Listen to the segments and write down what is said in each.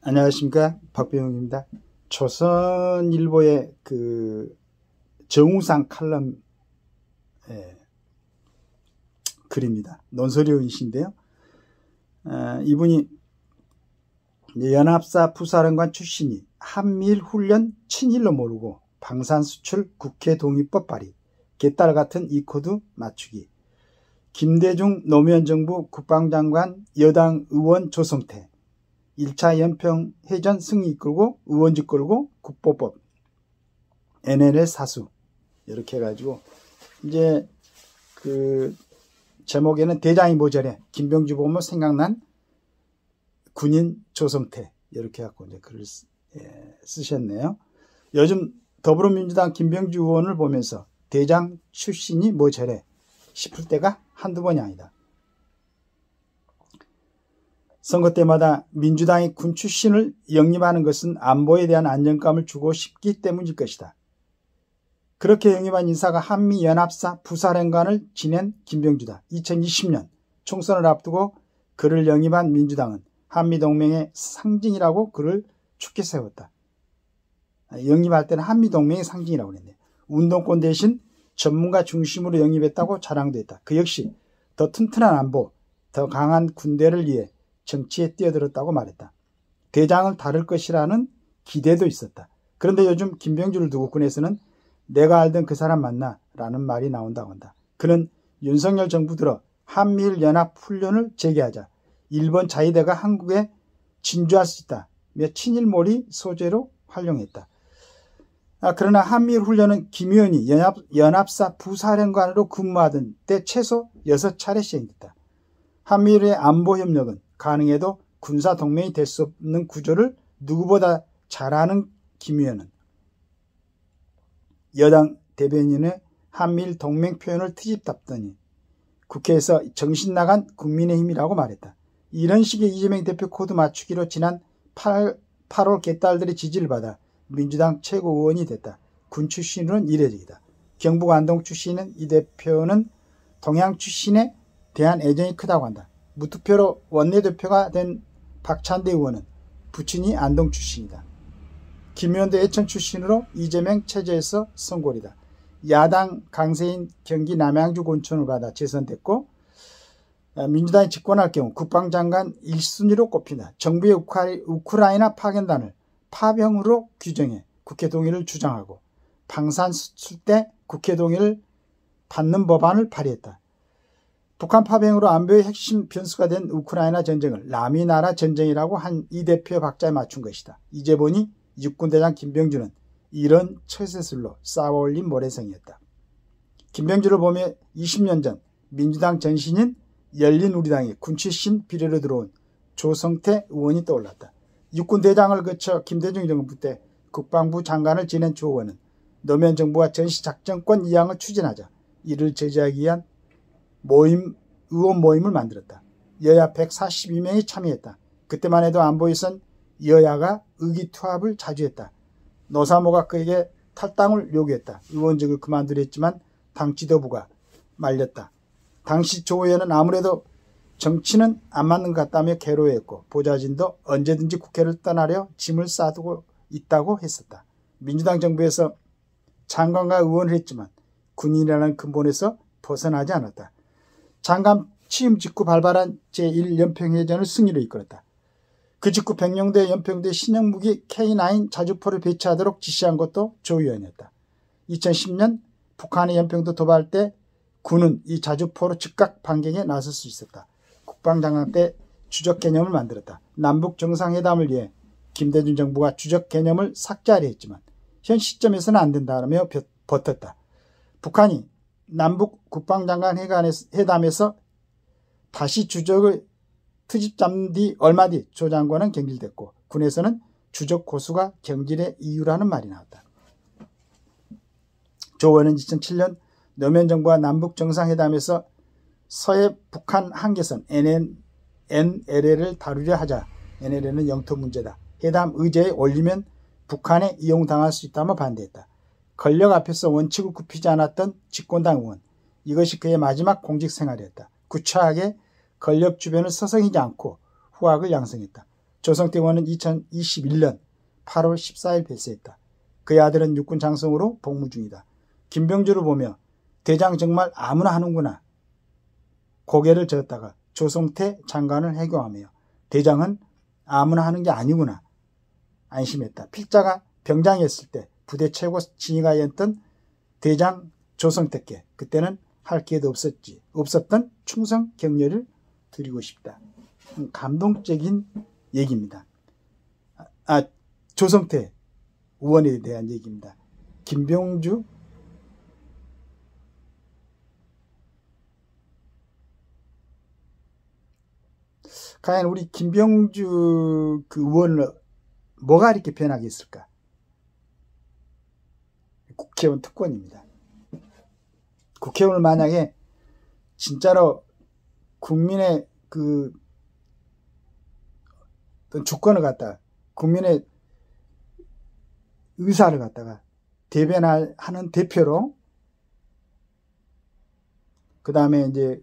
안녕하십니까, 박병욱입니다. 조선일보의 정우상 칼럼 글입니다. 논설위원이신데요. 이분이 연합사 부사령관 출신이 한미일 훈련 친일로 모르고 방산수출 국회 동의법 발의, 개딸 같은 이 코드 맞추기, 김대중 노무현 정부 국방장관 여당 의원 조성태, 1차 연평해전 승리 이끌고 의원직 끌고 국보법, NLL 사수, 이렇게 해가지고 이제 제목에는 대장이 모자래 김병주 보면 생각난 군인 조성태, 이렇게 해갖고 이제 글을 쓰셨네요. 요즘 더불어민주당 김병주 의원을 보면서 대장 출신이 뭐 저래 싶을 때가 한두 번이 아니다. 선거 때마다 민주당이 군 출신을 영입하는 것은 안보에 대한 안정감을 주고 싶기 때문일 것이다. 그렇게 영입한 인사가 한미연합사 부사령관을 지낸 김병주다. 2020년 총선을 앞두고 그를 영입한 민주당은 한미동맹의 상징이라고 그를 축켜 세웠다. 영입할 때는 한미동맹의 상징이라고 그랬네. 운동권 대신 전문가 중심으로 영입했다고 자랑도 했다. 그 역시 더 튼튼한 안보, 더 강한 군대를 위해 정치에 뛰어들었다고 말했다. 대장을 다룰 것이라는 기대도 있었다. 그런데 요즘 김병주를 두고 군에서는 내가 알던 그 사람 맞나? 라는 말이 나온다고 한다. 그는 윤석열 정부 들어 한미일 연합 훈련을 재개하자 일본 자위대가 한국에 진주할 수 있다 며 친일몰이 소재로 활용했다. 그러나 한미일 훈련은 김 의원이 연합사 부사령관으로 근무하던 때 최소 6차례 시행됐다. 한미일의 안보협력은 가능해도 군사동맹이 될 수 없는 구조를 누구보다 잘 아는 김 의원은 여당 대변인의 한미일 동맹 표현을 트집답더니 국회에서 정신 나간 국민의힘이라고 말했다. 이런 식의 이재명 대표 코드 맞추기로 지난 8월 개딸들의 지지를 받아 민주당 최고의원이 됐다. 군 출신으로는 이례적이다. 경북 안동 출신인 이 대표는 동양 출신에 대한 애정이 크다고 한다. 무투표로 원내대표가 된 박찬대 의원은 부친이 안동 출신이다. 김 의원도 예천 출신으로 이재명 체제에서 선골이다. 야당 강세인 경기 남양주 군촌을 받아 재선됐고 민주당이 집권할 경우 국방장관 1순위로 꼽힌다. 정부의 우크라이나 파견단을 파병으로 규정해 국회 동의를 주장하고 방산 수출 때 국회 동의를 받는 법안을 발의했다. 북한 파병으로 안보의 핵심 변수가 된 우크라이나 전쟁을 남이 나라 전쟁이라고 한 이 대표의 박자에 맞춘 것이다. 이제 보니 육군대장 김병주는 이런 처세술로 쌓아올린 모래성이었다. 김병주를 보며 20년 전 민주당 전신인 열린우리당의 군 출신 비례로 들어온 조성태 의원이 떠올랐다. 육군대장을 거쳐 김대중 정부 때 국방부 장관을 지낸 조 의원은 노무현 정부가 전시작전권 이양을 추진하자 이를 제재하기 위한 의원 모임을 만들었다. 여야 142명이 참여했다. 그때만 해도 안보에선 여야가 의기투합을 자주 했다. 노사모가 그에게 탈당을 요구했다. 의원직을 그만두려 했지만 당 지도부가 말렸다. 당시 조 의원은 아무래도 정치는 안 맞는 것 같다며 괴로워했고 보좌진도 언제든지 국회를 떠나려 짐을 싸두고 있다고 했었다. 민주당 정부에서 장관과 의원을 했지만 군인이라는 근본에서 벗어나지 않았다. 장관 취임 직후 발발한 제1연평해전을 승리로 이끌었다. 그 직후 백령도에 연평도에 신형무기 K9 자주포를 배치하도록 지시한 것도 조 의원이었다. 2010년 북한의 연평도 도발 때 군은 이 자주포로 즉각 반격에 나설 수 있었다. 국방장관 때 주적 개념을 만들었다. 남북 정상회담을 위해 김대중 정부가 주적 개념을 삭제하려 했지만 현 시점에서는 안 된다며 버텼다. 북한이 남북 국방장관 회담에서 다시 주적을 트집 잡는 뒤 얼마 뒤 조 장관은 경질됐고 군에서는 주적 고수가 경질의 이유라는 말이 나왔다. 조 의원은 2007년 노무현 정부와 남북 정상회담에서 서해 북한 한계선 NLL을 다루려 하자 NLL은 영토 문제다. 회담 의제에 올리면 북한에 이용당할 수 있다며 반대했다. 권력 앞에서 원칙을 굽히지 않았던 집권당 의원. 이것이 그의 마지막 공직 생활이었다. 구차하게 권력 주변을 서성이지 않고 후학을 양성했다. 조성태 의원은 2021년 8월 14일 별세했다. 그의 아들은 육군 장성으로 복무 중이다. 김병주를 보며 대장 정말 아무나 하는구나. 고개를 저었다가 조성태 장관을 해교하며 대장은 아무나 하는 게 아니구나. 안심했다. 필자가 병장이었을 때 부대 최고 진위가였던 대장 조성태께 그때는 할 기회도 없었던 충성 격려를 드리고 싶다. 감동적인 얘기입니다. 조성태 의원에 대한 얘기입니다. 김병주 과연 우리 김병주 그 의원을 뭐가 이렇게 변하겠을까? 국회의원 특권입니다. 국회의원을 만약에 진짜로 국민의 그 주권을 갖다가 국민의 의사를 갖다가 대변하는 대표로 그 다음에 이제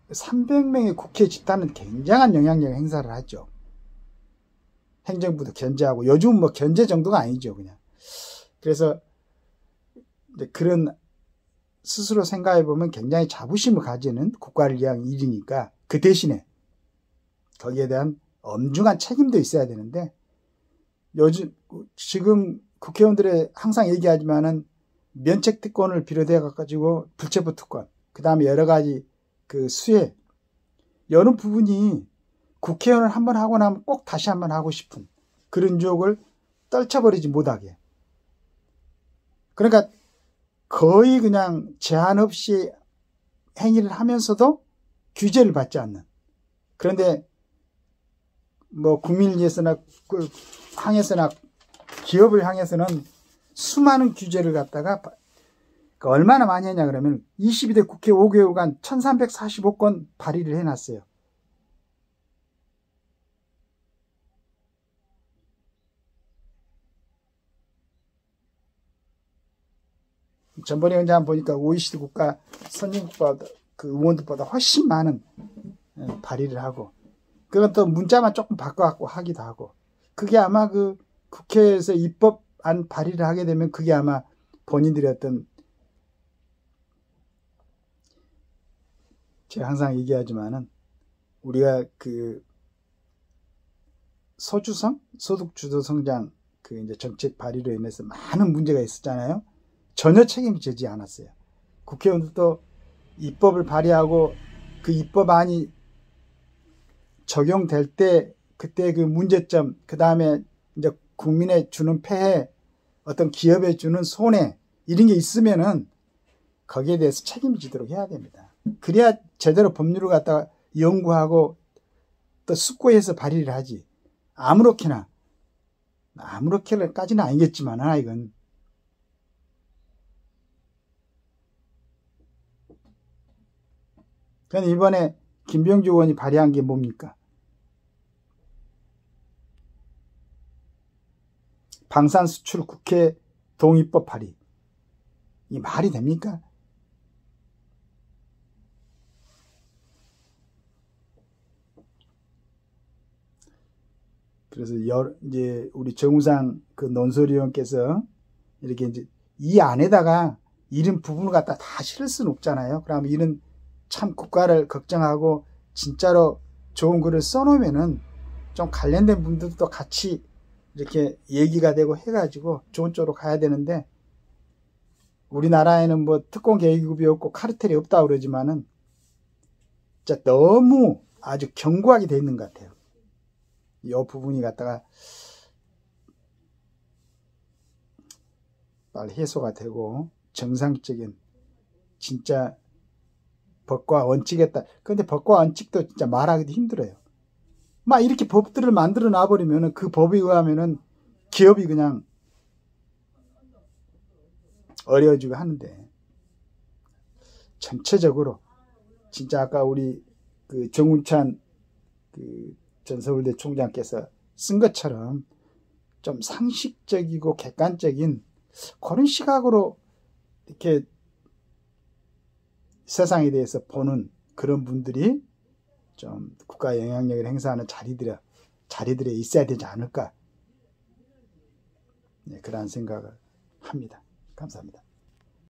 300명의 국회 집단은 굉장한 영향력을 행사를 하죠. 행정부도 견제하고 요즘은 뭐 견제 정도가 아니죠. 그냥. 그래서 이제 그런 스스로 생각해 보면 굉장히 자부심을 가지는 국가를 위한 일이니까 그 대신에 거기에 대한 엄중한 책임도 있어야 되는데 지금 국회의원들의 항상 얘기하지만은 면책 특권을 비롯해 가지고 불체포 특권, 그 다음에 여러 가지 그 수혜, 이런 부분이 국회의원을 한번 하고 나면 꼭 다시 한번 하고 싶은 그런 유혹을 떨쳐버리지 못하게. 그러니까 거의 그냥 제한 없이 행위를 하면서도 규제를 받지 않는. 그런데 뭐 국민을 위해서나 향해서나 기업을 향해서는 수많은 규제를 갖다가 얼마나 많이 했냐 그러면 22대 국회 5개월간 1345건 발의를 해놨어요. 전번에 언제 한번 보니까 OECD 국가 선진국과 그 의원들보다 훨씬 많은 발의를 하고 그건 또 문자만 조금 바꿔갖고 하기도 하고 그게 아마 그 국회에서 입법안 발의를 하게 되면 그게 아마 본인들의 어떤 제가 항상 얘기하지만은 우리가 그 소주성, 소득주도 성장 그 이제 정책 발의로 인해서 많은 문제가 있었잖아요. 전혀 책임을 지지 않았어요. 국회의원들도 입법을 발의하고 그 입법안이 적용될 때 그때 그 문제점, 그 다음에 이제 국민에 주는 폐해, 어떤 기업에 주는 손해 이런 게 있으면은 거기에 대해서 책임을 지도록 해야 됩니다. 그래야 제대로 법률을 갖다가 연구하고 또 숙고해서 발의를 하지. 아무렇게까지는 아니겠지만 이건 그런데 이번에 김병주 의원이 발의한 게 뭡니까? 방산수출 국회 동의법 발의. 이 말이 됩니까? 그래서 이제 우리 정우상 그 논설위원께서 이렇게 이제 이 안에다가 이런 부분을 갖다 다 실을 수는 없잖아요. 그러면 이런 참 국가를 걱정하고 진짜로 좋은 글을 써놓으면은 좀 관련된 분들도 같이 이렇게 얘기가 되고 해가지고 좋은 쪽으로 가야 되는데 우리나라에는 뭐 특권 계급이 없고 카르텔이 없다고 그러지만은 진짜 너무 아주 견고하게 돼 있는 것 같아요. 이 부분이 갖다가 빨리 해소가 되고 정상적인 진짜 법과 원칙에 근데 법과 원칙도 진짜 말하기도 힘들어요. 막 이렇게 법들을 만들어 놔버리면은 그 법에 의하면은 기업이 그냥 어려워지고 하는데 전체적으로 진짜 아까 우리 그 정운찬 그 전 서울대 총장께서 쓴 것처럼 좀 상식적이고 객관적인 그런 시각으로 이렇게 세상에 대해서 보는 그런 분들이 좀 국가 영향력을 행사하는 자리들에 자리들에 있어야 되지 않을까. 네, 그러한 생각을 합니다. 감사합니다.